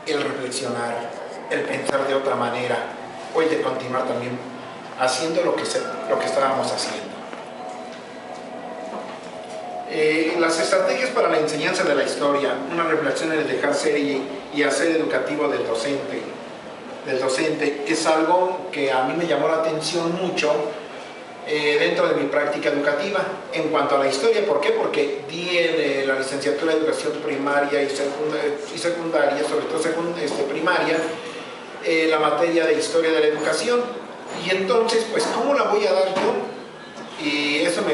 el reflexionar, el pensar de otra manera, o el de continuar también haciendo lo que estábamos haciendo. Las estrategias para la enseñanza de la historia, una reflexión en el dejar ser y hacer educativo del docente, es algo que a mí me llamó la atención mucho dentro de mi práctica educativa en cuanto a la historia. ¿Por qué? Porque di la licenciatura de educación primaria y secundaria, sobre todo primaria, la materia de historia de la educación, y entonces pues ¿cómo la voy a dar yo? Y eso me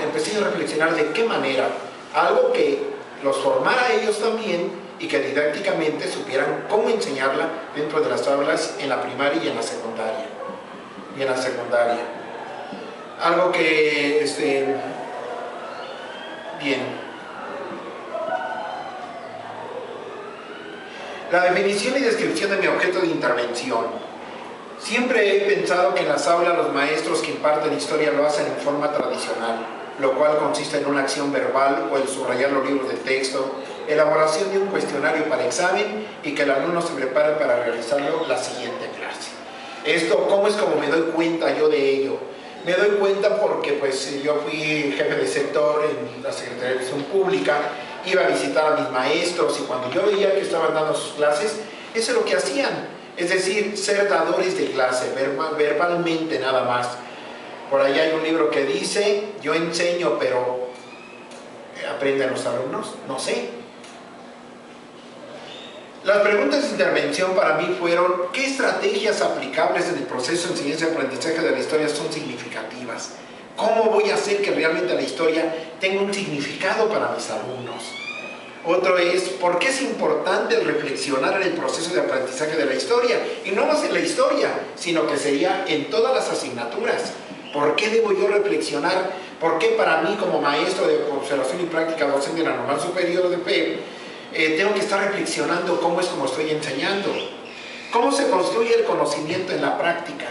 empecé a reflexionar de qué manera, algo que los formara a ellos también y que didácticamente supieran cómo enseñarla dentro de las aulas en la primaria y en la secundaria. Algo que, bien. La definición y descripción de mi objeto de intervención. Siempre he pensado que en las aulas los maestros que imparten historia lo hacen en forma tradicional, lo cual consiste en una acción verbal o el subrayar los libros de texto, elaboración de un cuestionario para examen y que el alumno se prepare para realizarlo la siguiente clase. Esto, ¿cómo es como me doy cuenta yo de ello? Me doy cuenta porque pues yo fui jefe de sector en la Secretaría de Educación Pública, iba a visitar a mis maestros y cuando yo veía que estaban dando sus clases, eso es lo que hacían. Es decir, ser dadores de clase, verbalmente nada más. Por ahí hay un libro que dice, yo enseño, pero ¿aprenden los alumnos? No sé. Las preguntas de intervención para mí fueron, ¿qué estrategias aplicables en el proceso de enseñanza y aprendizaje de la historia son significativas? ¿Cómo voy a hacer que realmente la historia tenga un significado para mis alumnos? Otro es, ¿por qué es importante reflexionar en el proceso de aprendizaje de la historia? Y no más en la historia, sino que sería en todas las asignaturas. ¿Por qué debo yo reflexionar? ¿Por qué para mí como maestro de observación y práctica docente de la Normal Superior de PEP, tengo que estar reflexionando cómo es como estoy enseñando? ¿Cómo se construye el conocimiento en la práctica?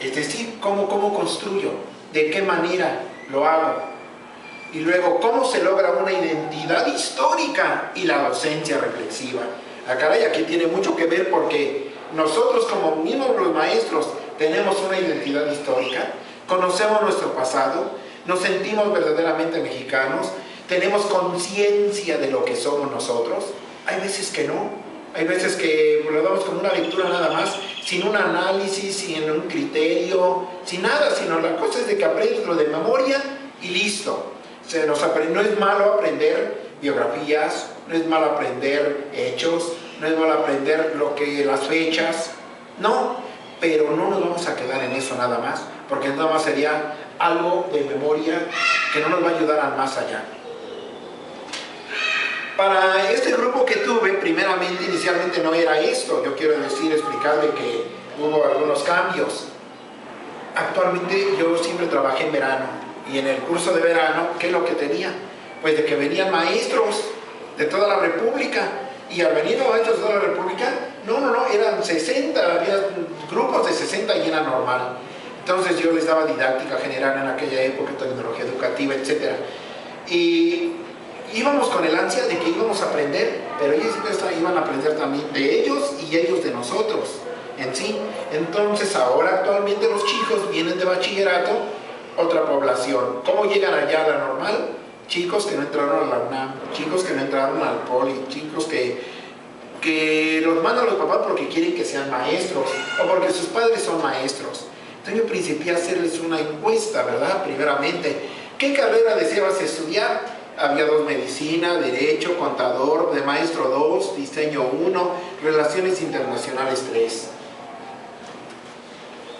Es decir, ¿cómo construyo? ¿De qué manera lo hago? Y luego, ¿cómo se logra una identidad histórica y la docencia reflexiva? Caray, aquí tiene mucho que ver porque nosotros como mismos los maestros tenemos una identidad histórica, conocemos nuestro pasado, nos sentimos verdaderamente mexicanos, tenemos conciencia de lo que somos nosotros. Hay veces que no, hay veces que lo damos con una lectura nada más, sin un análisis, sin un criterio, sin nada, sino la cosa es de que aprendes lo de memoria y listo. No es malo aprender biografías, no es malo aprender hechos, no es malo aprender las fechas, no, pero no nos vamos a quedar en eso nada más, porque nada más sería algo de memoria que no nos va a ayudar al más allá. Para este grupo que tuve, primeramente, inicialmente no era esto, yo quiero explicarle que hubo algunos cambios. Actualmente yo siempre trabajé en verano. Y en el curso de verano, ¿qué es lo que tenía? Pues de que venían maestros de toda la República. Y al venir los maestros de toda la República, eran 60, había grupos de 60 y era normal. Entonces yo les daba didáctica general en aquella época, tecnología educativa, etc. Y íbamos con el ansia de que íbamos a aprender, pero ellos iban a aprender también de ellos y ellos de nosotros en sí. Entonces ahora actualmente los chicos vienen de bachillerato, otra población. ¿Cómo llegan allá a la normal? Chicos que no entraron a la UNAM, chicos que no entraron al Poli, chicos que los mandan los papás porque quieren que sean maestros o porque sus padres son maestros. Entonces yo principié a hacerles una encuesta, ¿verdad? Primeramente, ¿qué carrera deseabas estudiar? Había 2: medicina, derecho, contador, de maestro 2, diseño 1, relaciones internacionales 3.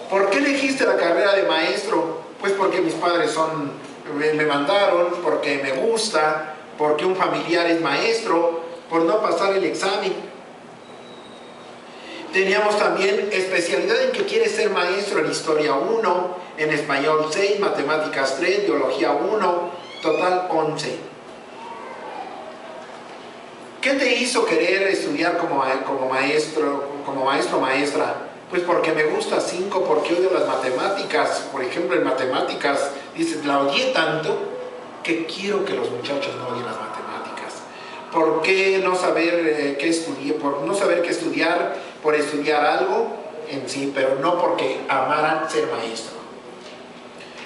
¿Por qué elegiste la carrera de maestro? Pues porque mis padres me mandaron, porque me gusta, porque un familiar es maestro, por no pasar el examen. Teníamos también especialidad en que quieres ser maestro en Historia 1, en Español 6, Matemáticas 3, Biología 1, total 11. ¿Qué te hizo querer estudiar como maestro, maestra? Pues porque me gusta 5, porque odio las matemáticas. Por ejemplo, en matemáticas, dices, la odié tanto que quiero que los muchachos no odien las matemáticas. ¿Por qué no saber qué estudié? Por no saber por estudiar algo en sí, pero no porque amaran ser maestro.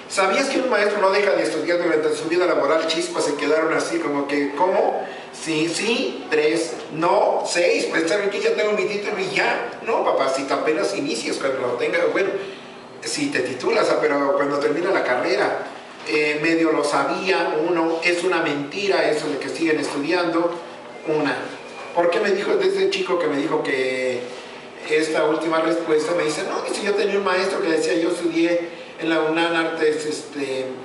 ¿Sabías que un maestro no deja de estudiar durante su vida laboral? Chispas se quedaron así como que, ¿cómo? Sí, sí, 3, no, 6, pues saben que ya tengo mi título y ya. No, papacita, apenas inicias cuando lo tengas, bueno, si te titulas, pero cuando termina la carrera, medio lo sabía uno, es una mentira eso de que siguen estudiando, una. ¿Por qué me dijo desde chico que me dijo que esta última respuesta? Me dice, no, dice, yo tenía un maestro que decía, yo estudié en la UNAM Artes,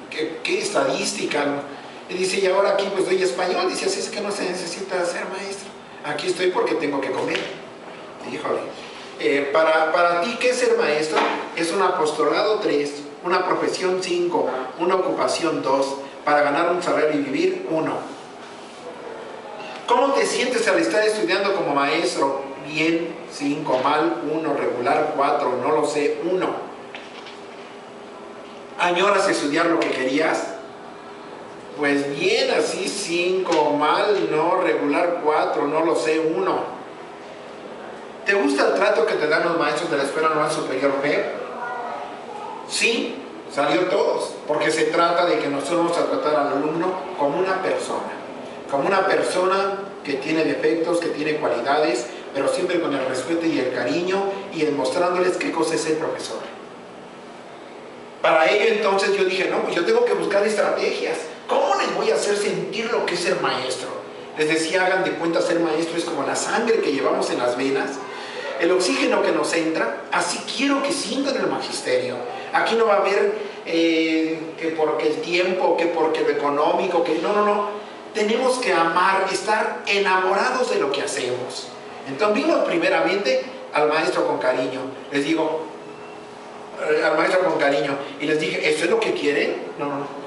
¿qué estadística? Y dice, y ahora aquí pues doy español, dice, así es que no se necesita ser maestro, aquí estoy porque tengo que comer. Híjole. Para ti, ¿qué es ser maestro? Es un apostolado 3, una profesión 5, una ocupación 2, para ganar un salario y vivir 1. ¿Cómo te sientes al estar estudiando como maestro? Bien, 5, mal, 1, regular, 4, no lo sé, 1. ¿Añoras estudiar lo que querías? Pues bien, así 5, mal, no, regular 4, no lo sé, 1. ¿Te gusta el trato que te dan los maestros de la Escuela Normal Superior B? Sí, salió todos, porque se trata de que nosotros vamos a tratar al alumno como una persona que tiene defectos, que tiene cualidades, pero siempre con el respeto y el cariño y mostrándoles qué cosa es el profesor. Para ello entonces yo dije, no, pues yo tengo que buscar estrategias. ¿Cómo les voy a hacer sentir lo que es ser maestro? Les decía, hagan de cuenta, ser maestro es como la sangre que llevamos en las venas, el oxígeno que nos entra, así quiero que sientan el magisterio. Aquí no va a haber que porque el tiempo, que porque lo económico, que no. Tenemos que amar, estar enamorados de lo que hacemos. Entonces vimos primeramente al maestro con cariño. Les digo, al maestro con cariño, y les dije, ¿esto es lo que quieren? No.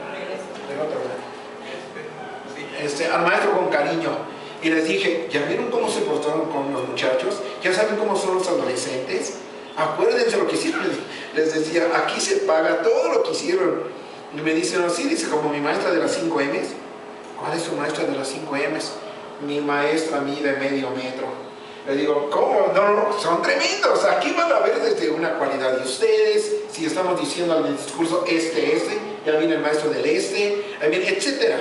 Al maestro con cariño, y les dije, ¿ya vieron cómo se portaron con los muchachos? ¿Ya saben cómo son los adolescentes? Acuérdense lo que hicieron. Les decía, aquí se paga todo lo que hicieron. Y me dicen, sí, dice, como mi maestra de las 5 M's. ¿Cuál es su maestra de las 5 M's? Mi maestra mide medio metro. Le digo, ¿cómo? No, son tremendos. Aquí van a ver desde una cualidad de ustedes. Si estamos diciendo en el discurso ya viene el maestro del ahí viene, etcétera.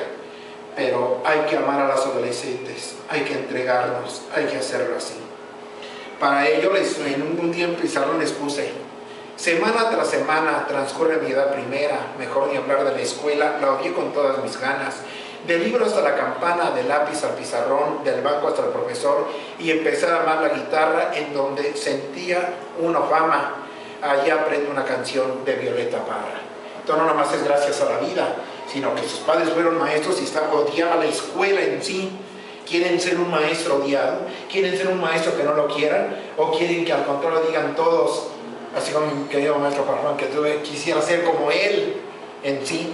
Pero hay que amar a las adolescentes, hay que entregarnos, hay que hacerlo así. Para ello, en un día en pizarrón les puse, semana tras semana transcurre mi edad primera, mejor ni hablar de la escuela, la odié con todas mis ganas. Del libro hasta la campana, del lápiz al pizarrón, del banco hasta el profesor, y empecé a amar la guitarra en donde sentía una fama. Allí aprendo una canción de Violeta Parra. Entonces no nomás es gracias a la vida, sino que sus padres fueron maestros y odiaba la escuela en sí. ¿Quieren ser un maestro odiado? ¿Quieren ser un maestro que no lo quieran? ¿O quieren que al contrario digan todos, así como mi querido maestro Farfán, que yo quisiera ser como él en sí?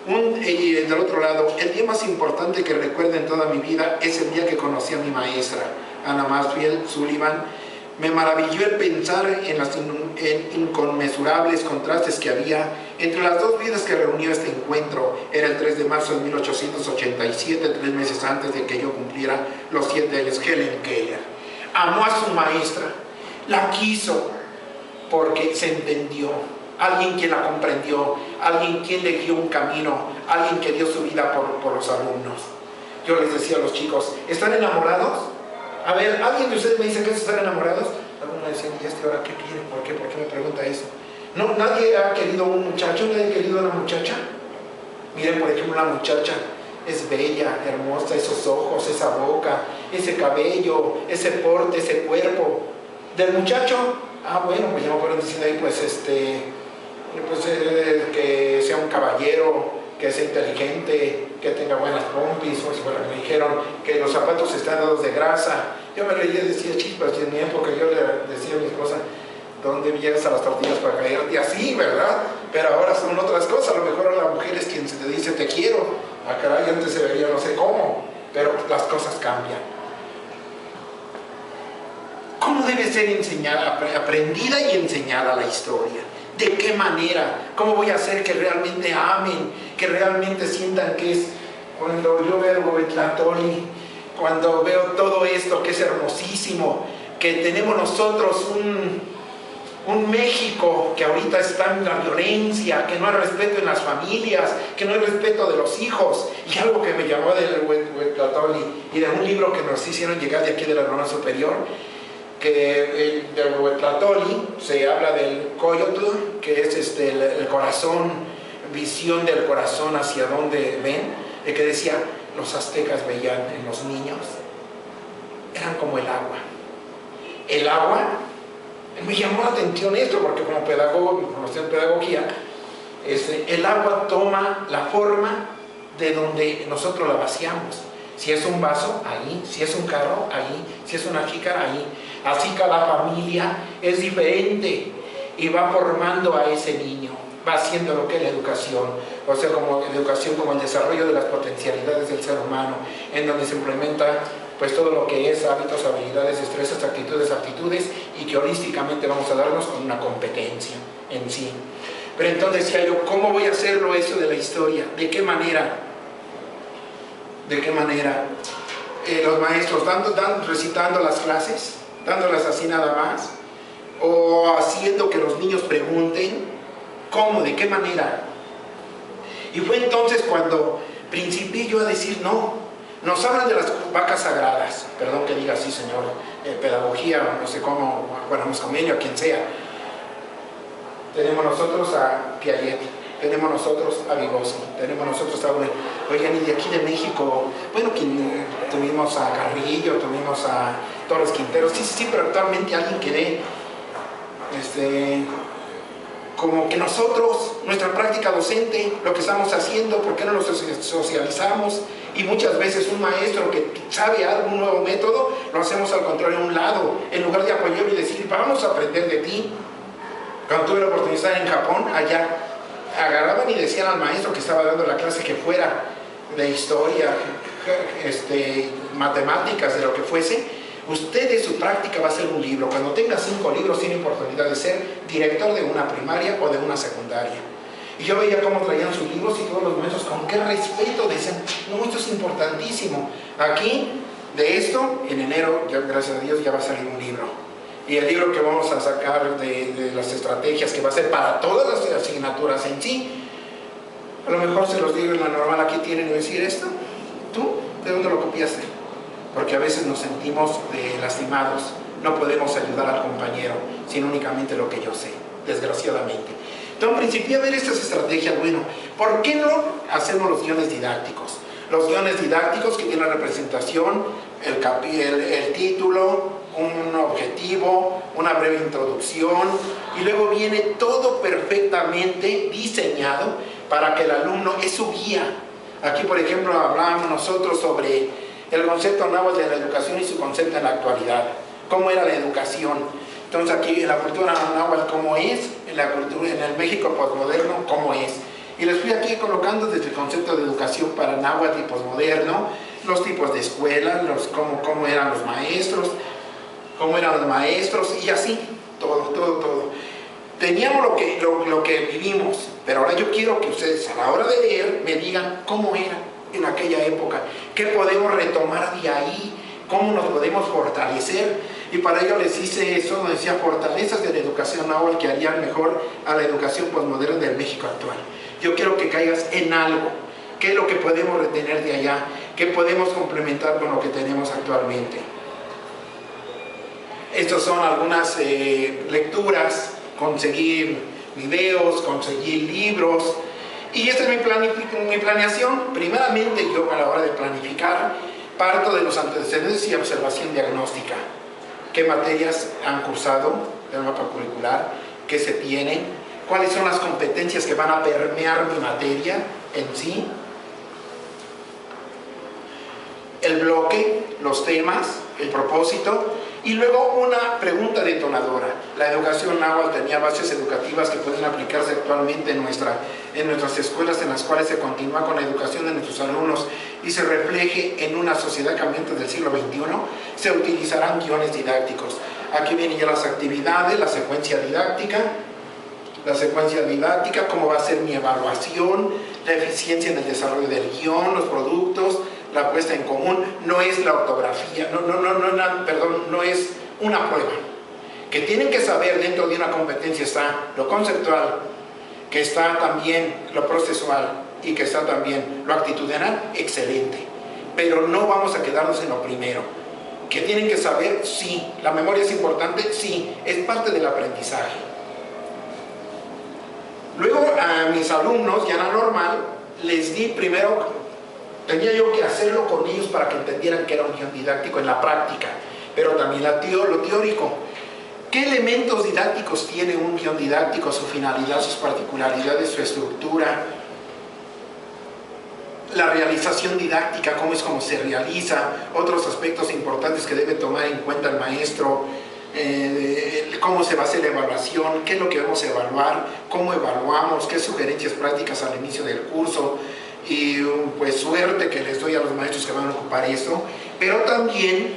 Y del otro lado, el día más importante que recuerdo en toda mi vida es el día que conocí a mi maestra, Ana Masfield Sullivan. Me maravilló el pensar en los inconmensurables contrastes que había entre las dos vidas que reunió este encuentro. Era el 3 de marzo de 1887, 3 meses antes de que yo cumpliera los 7 años. Helen Keller amó a su maestra, la quiso porque se entendió. Alguien quien la comprendió, alguien quien le guió un camino, alguien que dio su vida por los alumnos. Yo les decía a los chicos, ¿están enamorados? A ver, ¿alguien de ustedes me dice que están enamorados? Algunos me decían, ¿y ahora qué quieren? ¿Por qué? ¿Por qué me pregunta eso? No, nadie ha querido un muchacho, nadie ha querido una muchacha. Miren, por ejemplo, una muchacha es bella, hermosa, esos ojos, esa boca, ese cabello, ese porte, ese cuerpo. Del muchacho, bueno, pues ya me acuerdo diciendo ahí, que sea un caballero, que sea inteligente, que tenga buenas pompis, me dijeron que los zapatos están dados de grasa. Yo me reía y decía, chispas, y en mi época yo le decía a mi esposa, ¿dónde llegas a las tortillas para caer? Y así, ¿verdad? Pero ahora son otras cosas, a lo mejor a la mujer es quien se te dice te quiero. Caray, antes se vería no sé cómo, pero las cosas cambian. ¿Cómo debe ser enseñada, aprendida y enseñada la historia? ¿De qué manera? ¿Cómo voy a hacer que realmente amen, que realmente sientan que es? Cuando yo veo el Tlahtoli, cuando veo todo esto que es hermosísimo, que tenemos nosotros un México que ahorita está en la violencia, que no hay respeto en las familias, que no hay respeto de los hijos. Y algo que me llamó del Huehuetlactoli y de un libro que nos hicieron llegar de aquí de la Norma Superior, que del Huehuetlactoli se habla del Coyotl, que es el corazón, visión del corazón hacia dónde ven, de que decía, los aztecas veían en los niños, eran como el agua. El agua, me llamó la atención esto, porque como pedagogo, en pedagogía, el agua toma la forma de donde nosotros la vaciamos. Si es un vaso, ahí. Si es un carro, ahí. Si es una jícara, ahí. Así cada familia es diferente y va formando a ese niño, va haciendo lo que es la educación, o sea, como educación, como el desarrollo de las potencialidades del ser humano, en donde se implementa pues todo lo que es hábitos, habilidades, destrezas, actitudes, y que holísticamente vamos a darnos con una competencia en sí. Pero entonces decía yo, ¿cómo voy a hacerlo eso de la historia? ¿De qué manera? ¿De qué manera? Los maestros recitando las clases, dándolas así nada más, o haciendo que los niños pregunten, ¿cómo? ¿De qué manera? Y fue entonces cuando principié yo a decir, no, nos hablan de las vacas sagradas, perdón que diga así, señor, pedagogía, no sé cómo, bueno, convenio, quien sea. Tenemos nosotros a Piaget, tenemos nosotros a Vygotsky, tenemos nosotros a oigan, y de aquí de México, bueno, tuvimos a Carrillo, tuvimos a Torres Quintero, sí, pero actualmente alguien que dé, como que nosotros, nuestra práctica docente, lo que estamos haciendo, ¿por qué no lo socializamos? Y muchas veces un maestro que sabe algún nuevo método, lo hacemos al contrario a un lado, en lugar de apoyarlo y decir, vamos a aprender de ti. Cuando tuve la oportunidad de estar en Japón, allá agarraban y decían al maestro que estaba dando la clase que fuera de historia, matemáticas, de lo que fuese, usted de su práctica va a ser un libro. Cuando tenga 5 libros tiene oportunidad de ser director de una primaria o de una secundaria. Y yo veía cómo traían sus libros y todos los maestros con qué respeto decían, no, esto es importantísimo. Aquí, de esto, en enero, ya, gracias a Dios, ya va a salir un libro. Y el libro que vamos a sacar de las estrategias, que va a ser para todas las asignaturas en sí, a lo mejor se los digo en la normal, aquí tienen que decir esto, ¿tú? ¿De dónde lo copiaste? Porque a veces nos sentimos lastimados, no podemos ayudar al compañero, sino únicamente lo que yo sé, desgraciadamente. Entonces, principié a ver estas estrategias, bueno, ¿por qué no hacemos los guiones didácticos? Los guiones didácticos que tienen la representación, el título, un objetivo, una breve introducción, y luego viene todo perfectamente diseñado para que el alumno es su guía. Aquí, por ejemplo, hablábamos nosotros sobre el concepto náhuatl de la educación y su concepto en la actualidad. ¿Cómo era la educación? Entonces aquí en la cultura náhuatl, ¿cómo es? En la cultura, en el México posmoderno, ¿cómo es? Y les fui aquí colocando desde el concepto de educación para náhuatl y posmoderno, los tipos de escuela, cómo eran los maestros, y así, todo. Teníamos lo que vivimos, pero ahora yo quiero que ustedes a la hora de leer me digan cómo era en aquella época, qué podemos retomar de ahí, cómo nos podemos fortalecer. Y para ello les hice eso, donde decía fortalezas de la educación náhuatl que harían mejor a la educación posmoderna del México actual. Yo quiero que caigas en algo, qué es lo que podemos retener de allá, qué podemos complementar con lo que tenemos actualmente. Estas son algunas lecturas, conseguir videos, conseguir libros, y esta es mi planeación. Primeramente yo a la hora de planificar parto de los antecedentes y observación diagnóstica. ¿Qué materias han cursado del mapa curricular? ¿Qué se tienen? ¿Cuáles son las competencias que van a permear mi materia en sí? El bloque, los temas, el propósito, y luego una pregunta detonadora. La educación náhuatl tenía bases educativas que pueden aplicarse actualmente en nuestras escuelas, en las cuales se continúa con la educación de nuestros alumnos y se refleje en una sociedad cambiante del siglo XXI. Se utilizarán guiones didácticos. Aquí vienen ya las actividades, la secuencia didáctica, cómo va a ser mi evaluación, la eficiencia en el desarrollo del guión, los productos, la puesta en común. No es la ortografía, no es una prueba. Que tienen que saber dentro de una competencia está lo conceptual, que está también lo procesual y que está también lo actitudinal, excelente. Pero no vamos a quedarnos en lo primero. Que tienen que saber, sí, la memoria es importante, sí, es parte del aprendizaje. Luego a mis alumnos, ya en la normal, les di primero, tenía yo que hacerlo con ellos para que entendieran que era un guión didáctico en la práctica, pero también lo teórico. ¿Qué elementos didácticos tiene un guión didáctico? Su finalidad, sus particularidades, su estructura, la realización didáctica, cómo es como se realiza, otros aspectos importantes que debe tomar en cuenta el maestro, cómo se va a hacer la evaluación, qué es lo que vamos a evaluar, cómo evaluamos, qué sugerencias prácticas al inicio del curso, y pues suerte que les doy a los maestros que van a ocupar esto, pero también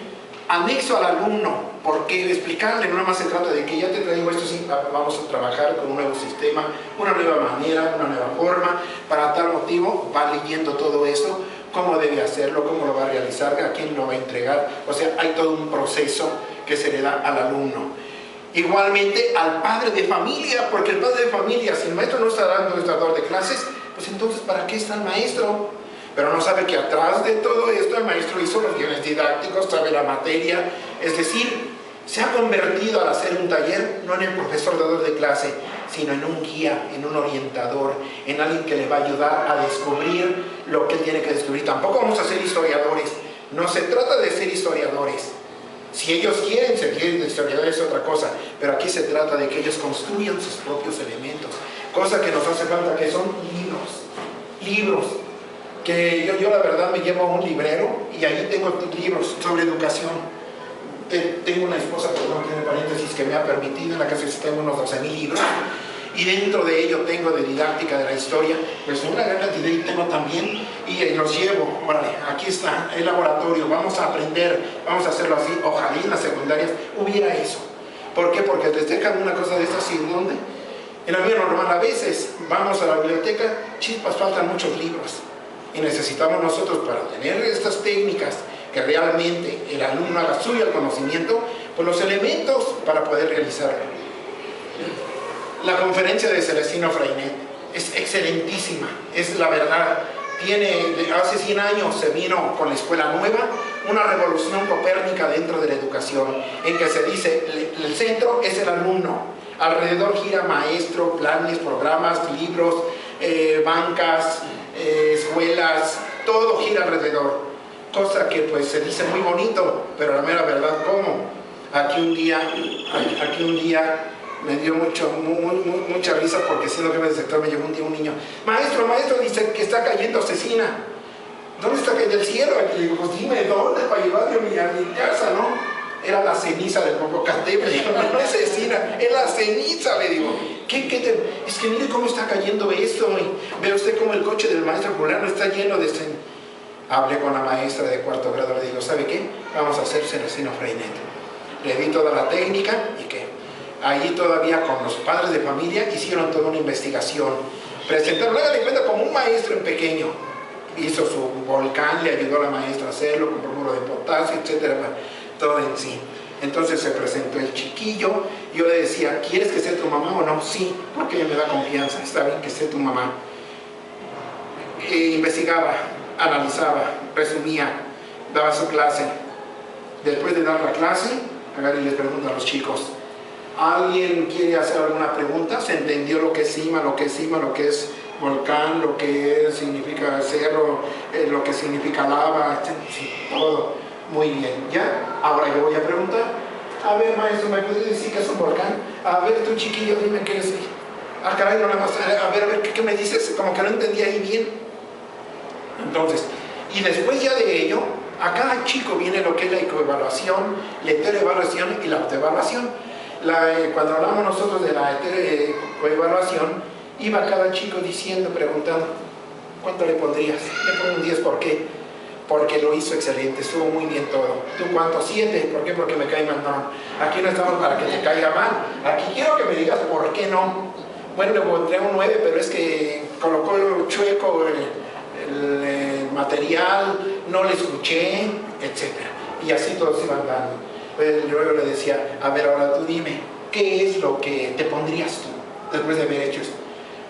anexo al alumno, porque explicarle no nada más se trata de que ya te traigo esto, sí, vamos a trabajar con un nuevo sistema, una nueva manera, una nueva forma, para tal motivo va leyendo todo esto, cómo debe hacerlo, cómo lo va a realizar, a quién lo va a entregar, o sea, hay todo un proceso que se le da al alumno. Igualmente al padre de familia, porque el padre de familia, si el maestro no está dando el dictador de clases, pues entonces ¿para qué está el maestro? Pero no sabe que atrás de todo esto el maestro hizo los guiones didácticos, sabe la materia, es decir, se ha convertido al hacer un taller no en el profesor dador de clase, sino en un guía, en un orientador, en alguien que le va a ayudar a descubrir lo que él tiene que descubrir. Tampoco vamos a ser historiadores, no se trata de ser historiadores. Si ellos quieren ser historiadores es otra cosa, pero aquí se trata de que ellos construyan sus propios elementos, cosa que nos hace falta, que son libros, que yo la verdad me llevo a un librero y ahí tengo libros sobre educación. Tengo una esposa, perdón, tiene paréntesis, que me ha permitido, en la casa tengo unos 12,000 libros, y dentro de ello tengo de didáctica de la historia, pues una gran cantidad, y tengo también, y los llevo, órale, aquí está el laboratorio, vamos a aprender, vamos a hacerlo así. Ojalá en las secundarias hubiera eso. ¿Por qué? Porque les dejan una cosa de estas, ¿y dónde? En la vida normal a veces vamos a la biblioteca, chispas, faltan muchos libros, y necesitamos nosotros, para tener estas técnicas, que realmente el alumno haga suyo el conocimiento, pues los elementos para poder realizarlo. La conferencia de Celestino Freinet es excelentísima, es la verdad. Hace 100 años se vino con la escuela nueva, una revolución copérnica dentro de la educación, en que se dice, el centro es el alumno, alrededor gira maestro, planes, programas, libros, bancas, escuelas, todo gira alrededor. Cosa que pues se dice muy bonito, pero la mera verdad, ¿cómo? Aquí un día me dio mucha risa, porque siendo que del sector me llegó un día un niño, maestro, dice que está cayendo cecina. ¿Dónde está cayendo el cielo? Y le digo, pues dime dónde para llevarlo a mi casa, ¿no? Era la ceniza del Popocatépetl. Le digo, no es cecina, es la ceniza, le digo. Es que mire cómo está cayendo esto, y ve usted cómo el coche del maestro fulano está lleno de ceniza. Hablé con la maestra de 4º grado, le digo, ¿sabe qué? Vamos a hacer Celestino Freinet. Le di toda la técnica, y que ahí todavía con los padres de familia hicieron toda una investigación. Presentaron, hágale cuenta, como un maestro en pequeño. Hizo su volcán, le ayudó a la maestra a hacerlo con bromuro de potasio, etcétera, todo en sí. Entonces se presentó el chiquillo, yo le decía, ¿quieres que sea tu mamá o no? Sí, porque ella me da confianza, está bien que sea tu mamá. Investigaba, analizaba, resumía, daba su clase. Después de dar la clase, agarré y les pregunto a los chicos, ¿alguien quiere hacer alguna pregunta? ¿Se entendió lo que es cima, lo que es volcán, lo que significa cerro, lo que significa lava, sí, todo? Muy bien, ¿ya? Ahora yo voy a preguntar. A ver, maestro, ¿me puedes decir que es un volcán? A ver, tú chiquillo, dime qué es. Ah, caray, no nada más. A ver, ¿qué me dices? Como que no entendí ahí bien. Entonces, y después ya de ello, a cada chico viene lo que es la ecoevaluación, la heteroevaluación y la autoevaluación. Cuando hablamos nosotros de la ecoevaluación, iba cada chico diciendo, preguntando, ¿cuánto le pondrías? Le pongo un 10, ¿por qué? Porque lo hizo excelente, estuvo muy bien todo. ¿Tú cuánto? 7, ¿por qué? Porque me cae mal. No, aquí no estamos para que te caiga mal, aquí quiero que me digas por qué no. Bueno, le pondré un 9, pero es que colocó chueco el material, no le escuché, etc. Y así todos iban dando. Pues luego le decía, a ver, ahora tú dime, ¿qué es lo que te pondrías tú después de haber hecho esto?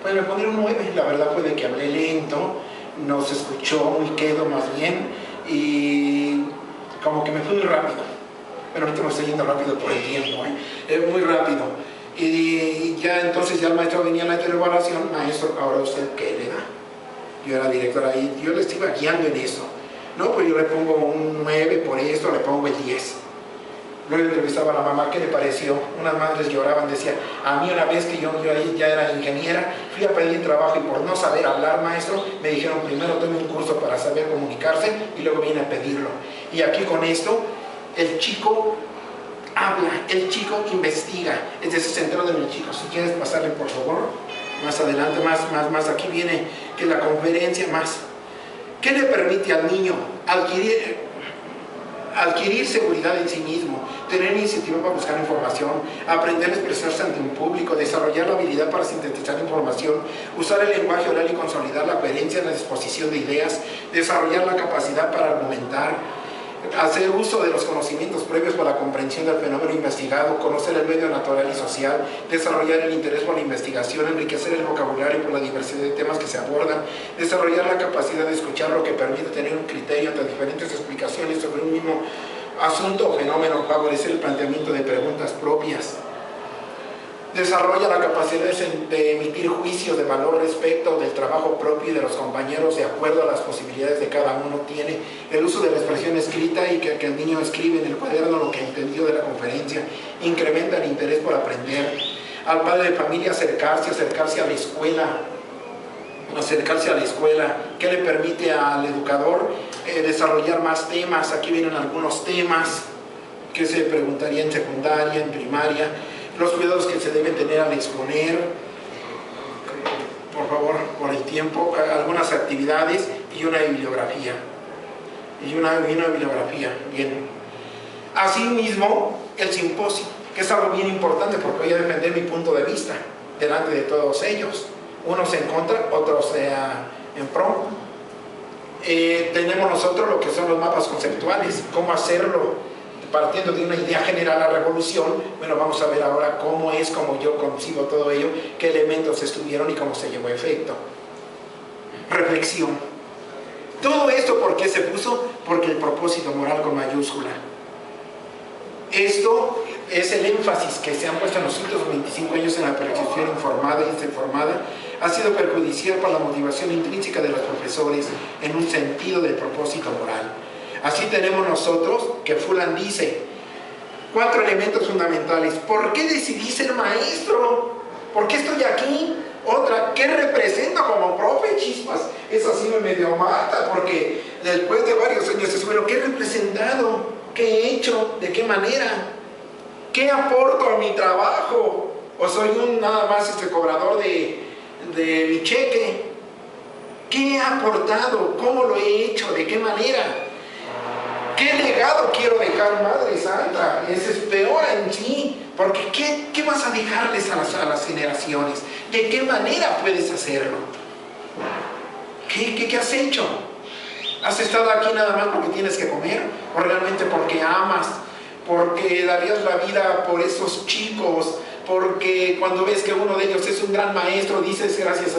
Pues me pondría un 9, la verdad fue de que hablé lento, no se escuchó muy quedo más bien, y como que me fui muy rápido, pero ahorita me estoy yendo rápido por el tiempo, muy rápido. Y ya entonces ya el maestro venía a la evaluación, maestro, ahora usted ¿qué le da? Yo era directora y yo les iba guiando en eso. No, pues yo le pongo un 9 por esto, le pongo el 10. Luego entrevistaba a la mamá, ¿qué le pareció? Unas madres lloraban, decían, a mí una vez que yo ahí ya era ingeniera, fui a pedir trabajo y por no saber hablar, maestro, me dijeron primero tome un curso para saber comunicarse y luego viene a pedirlo. Y aquí con esto, el chico habla, el chico investiga, es decir, centrado en el chico. Si quieres pasarle por favor, más adelante, más, aquí viene que la conferencia más. ¿Qué le permite al niño adquirir seguridad en sí mismo, tener iniciativa para buscar información, aprender a expresarse ante un público, desarrollar la habilidad para sintetizar información, usar el lenguaje oral y consolidar la coherencia en la exposición de ideas, desarrollar la capacidad para argumentar, hacer uso de los conocimientos previos para la comprensión del fenómeno investigado, conocer el medio natural y social, desarrollar el interés por la investigación, enriquecer el vocabulario por la diversidad de temas que se abordan, desarrollar la capacidad de escuchar, lo que permite tener un criterio ante diferentes explicaciones sobre un mismo asunto o fenómeno, favorecer el planteamiento de preguntas propias. Desarrolla la capacidad de emitir juicios de valor respecto del trabajo propio y de los compañeros de acuerdo a las posibilidades de cada uno. Tiene el uso de la expresión escrita y que el niño escribe en el cuaderno lo que entendió de la conferencia. Incrementa el interés por aprender. Al padre de familia acercarse a la escuela. ¿Qué le permite al educador desarrollar más temas? Aquí vienen algunos temas que se preguntaría en secundaria, en primaria. Los cuidados que se deben tener al exponer, por favor, por el tiempo, algunas actividades y una bibliografía. Bien. Asimismo, el simposio, que es algo bien importante porque voy a defender mi punto de vista delante de todos ellos. Unos en contra, otros en pro. Tenemos nosotros lo que son los mapas conceptuales, cómo hacerlo. Partiendo de una idea general a la revolución, bueno, vamos a ver ahora cómo yo concibo todo ello, qué elementos estuvieron y cómo se llevó a efecto. Reflexión. Todo esto, ¿por qué se puso? Porque el propósito moral con mayúscula. Esto es el énfasis que se han puesto en los últimos 25 años en la percepción informada y desinformada, ha sido perjudicial para la motivación intrínseca de los profesores en un sentido del propósito moral. Así tenemos nosotros que Fulan dice 4 elementos fundamentales. ¿Por qué decidí ser maestro? ¿Por qué estoy aquí? Otra, ¿qué represento como profe? Chispas, eso sí me medio mata porque después de varios años es bueno, ¿qué he representado? ¿Qué he hecho? ¿De qué manera? ¿Qué aporto a mi trabajo? ¿O soy nada más cobrador de mi cheque? ¿Qué he aportado? ¿Cómo lo he hecho? ¿De qué manera? ¿Qué legado quiero dejar, Madre Santa? Ese es peor en sí, porque ¿qué vas a dejarles a las generaciones? ¿De qué manera puedes hacerlo? ¿Qué has hecho? ¿Has estado aquí nada más porque tienes que comer? ¿O realmente porque amas? ¿Porque darías la vida por esos chicos? Porque cuando ves que uno de ellos es un gran maestro, dices gracias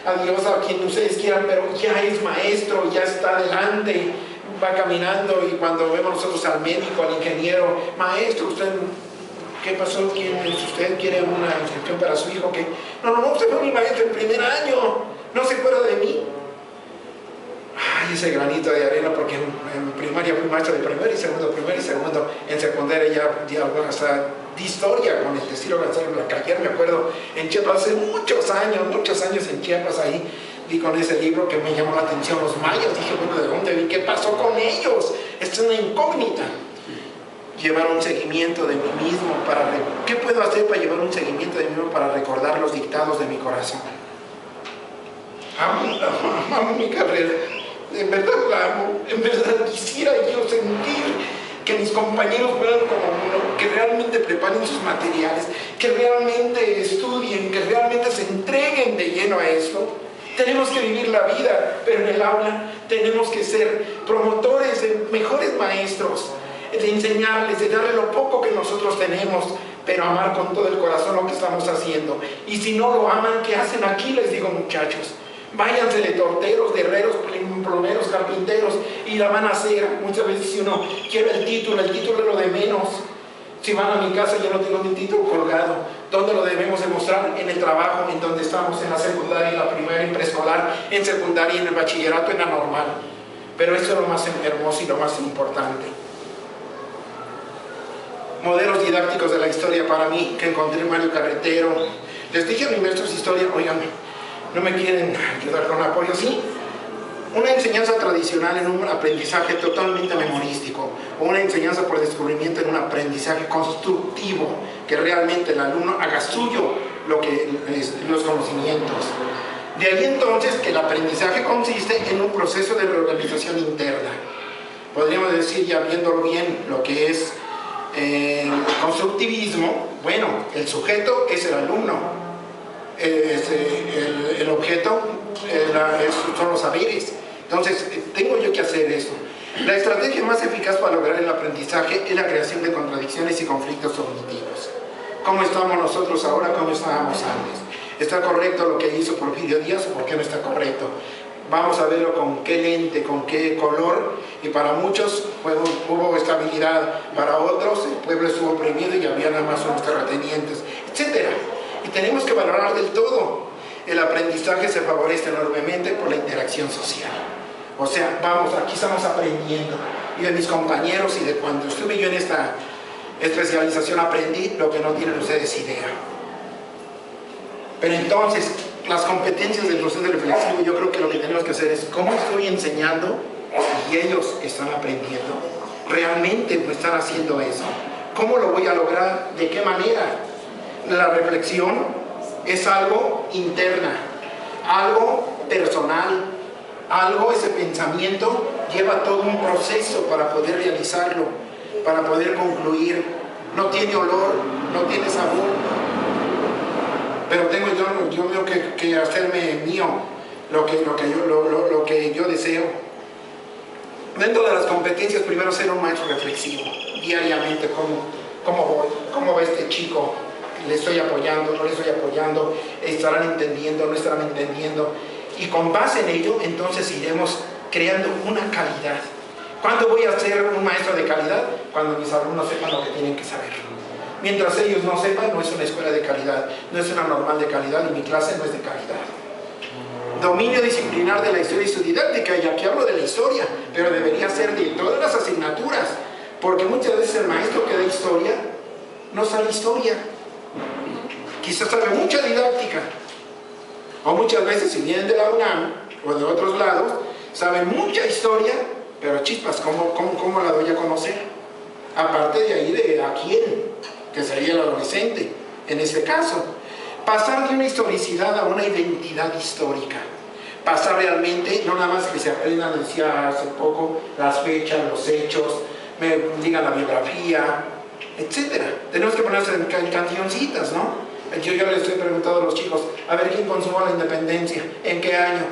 a Dios, a quien ustedes quieran, pero ya es maestro, ya está adelante, va caminando, y cuando vemos nosotros al médico, al ingeniero, maestro, usted, ¿qué pasó? ¿Quién es usted? ¿Quiere una inscripción para su hijo? ¿Qué? No, usted fue mi maestro en primer año, ¿no se acuerda de mí? Ay, ese granito de arena, porque en primaria fui maestro de primero y segundo, en secundaria ya hasta de historia con el Testilo Gonzalo Blacayer, me acuerdo, en Chiapas, hace muchos años en Chiapas, ahí vi con ese libro que me llamó la atención, los mayas. Dije, bueno, ¿de dónde vi? ¿Qué pasó con ellos? Esto es una incógnita. Llevar un seguimiento de mí mismo ¿qué puedo hacer para llevar un seguimiento de mí mismo para recordar los dictados de mi corazón? Amo mi carrera, en verdad la amo, en verdad quisiera yo sentir que mis compañeros fueran como uno, que realmente preparen sus materiales, que realmente estudien, que realmente se entreguen de lleno a esto. Tenemos que vivir la vida, pero en el aula tenemos que ser promotores de mejores maestros. de enseñarles, de darle lo poco que nosotros tenemos, pero amar con todo el corazón lo que estamos haciendo. Y si no lo aman, ¿qué hacen aquí? Les digo, muchachos, váyanse de torteros, de herreros, plomeros, carpinteros, y la van a hacer. Muchas veces si uno quiere el título es lo de menos. Si van a mi casa, yo no tengo mi título colgado. ¿Dónde lo debemos demostrar? En el trabajo, en donde estamos, en la secundaria, en la primaria, en preescolar, en secundaria, en el bachillerato, en la normal. Pero eso es lo más hermoso y lo más importante. Modelos didácticos de la historia para mí, que encontré en Mario Carretero. Les dije a mis maestros de historia, oigan, ¿no me quieren ayudar con apoyo? Sí. Una enseñanza tradicional en un aprendizaje totalmente memorístico, o una enseñanza por descubrimiento en un aprendizaje constructivo, que realmente el alumno haga suyo los conocimientos. De ahí entonces que el aprendizaje consiste en un proceso de reorganización interna. Podríamos decir, ya viéndolo bien, lo que es el constructivismo. Bueno, el sujeto es el alumno, el objeto son los saberes. Entonces, tengo yo que hacer eso. La estrategia más eficaz para lograr el aprendizaje es la creación de contradicciones y conflictos cognitivos. ¿Cómo estamos nosotros ahora? ¿Cómo estábamos antes? ¿Está correcto lo que hizo Porfirio Díaz o por qué no está correcto? Vamos a verlo con qué lente, con qué color. Y para muchos hubo estabilidad, para otros el pueblo estuvo oprimido y había nada más unos terratenientes, etc. Y tenemos que valorar del todo. El aprendizaje se favorece enormemente por la interacción social. O sea, aquí estamos aprendiendo. Y de mis compañeros y de cuando estuve yo en esta especialización aprendí lo que no tienen ustedes idea. Pero entonces, las competencias del docente reflexivo, yo creo que lo que tenemos que hacer es cómo estoy enseñando y ellos están aprendiendo. ¿Realmente me están haciendo eso? ¿Cómo lo voy a lograr? ¿De qué manera? La reflexión es algo interna, algo personal, ese pensamiento lleva todo un proceso para poder realizarlo, para poder concluir. No tiene olor, no tiene sabor, pero tengo yo que hacerme mío lo que yo deseo. Dentro de las competencias, primero ser un maestro reflexivo, diariamente, cómo va este chico, le estoy apoyando, no le estoy apoyando, estarán entendiendo, no estarán entendiendo, y con base en ello, entonces iremos creando una calidad. ¿Cuándo voy a ser un maestro de calidad? Cuando mis alumnos sepan lo que tienen que saber. Mientras ellos no sepan, no es una escuela de calidad, no es una normal de calidad, y mi clase no es de calidad. Dominio disciplinar de la historia y su didáctica, y aquí hablo de la historia, pero debería ser de todas las asignaturas, porque muchas veces el maestro que da historia no sabe historia, quizás sabe mucha didáctica, o muchas veces si vienen de la UNAM o de otros lados, saben mucha historia, pero chispas, ¿cómo la doy a conocer? Aparte de ahí, de a quién, que sería el adolescente, en este caso. Pasar de una historicidad a una identidad histórica. Pasar realmente, no nada más que se aprendan, decía hace poco, las fechas, los hechos, me digan la biografía, etc. Tenemos que ponerse en cancioncitas, ¿no? Yo les estoy preguntando a los chicos, a ver, ¿quién consumó la independencia? ¿En qué año?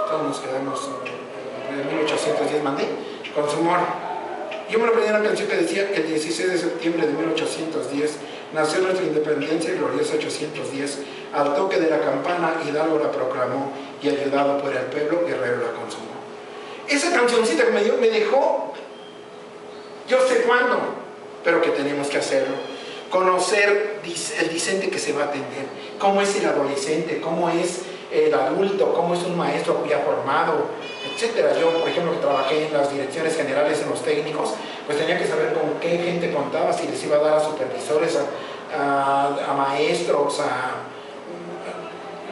Todos nos quedamos en 1810, mandé, consumó. Yo me aprendí una canción que decía que el 16 de septiembre de 1810 nació nuestra independencia y gloriosa 810. Al toque de la campana, Hidalgo la proclamó y ayudado por el pueblo, Guerrero la consumó. Esa cancioncita que me dio me dejó, yo sé cuándo, pero que tenemos que hacerlo. Conocer el discente que se va a atender, cómo es el adolescente, cómo es el adulto, cómo es un maestro ya formado, etcétera. Yo, por ejemplo, que trabajé en las direcciones generales, en los técnicos, pues tenía que saber con qué gente contaba, si les iba a dar a supervisores, a maestros,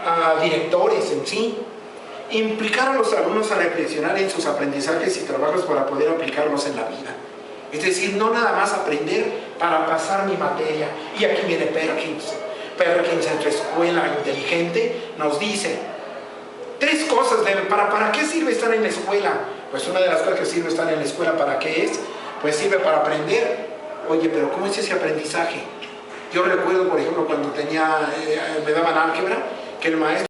a directores en sí. Implicar a los alumnos a reflexionar en sus aprendizajes y trabajos para poder aplicarlos en la vida. Es decir, no nada más aprender para pasar mi materia. Y aquí viene Perkins. Perkins, en su escuela inteligente, nos dice 3 cosas. ¿Para qué sirve estar en la escuela? Pues una de las cosas que sirve estar en la escuela, ¿para qué es? Pues sirve para aprender. Oye, pero ¿cómo es ese aprendizaje? Yo recuerdo, por ejemplo, cuando me daban álgebra, que el maestro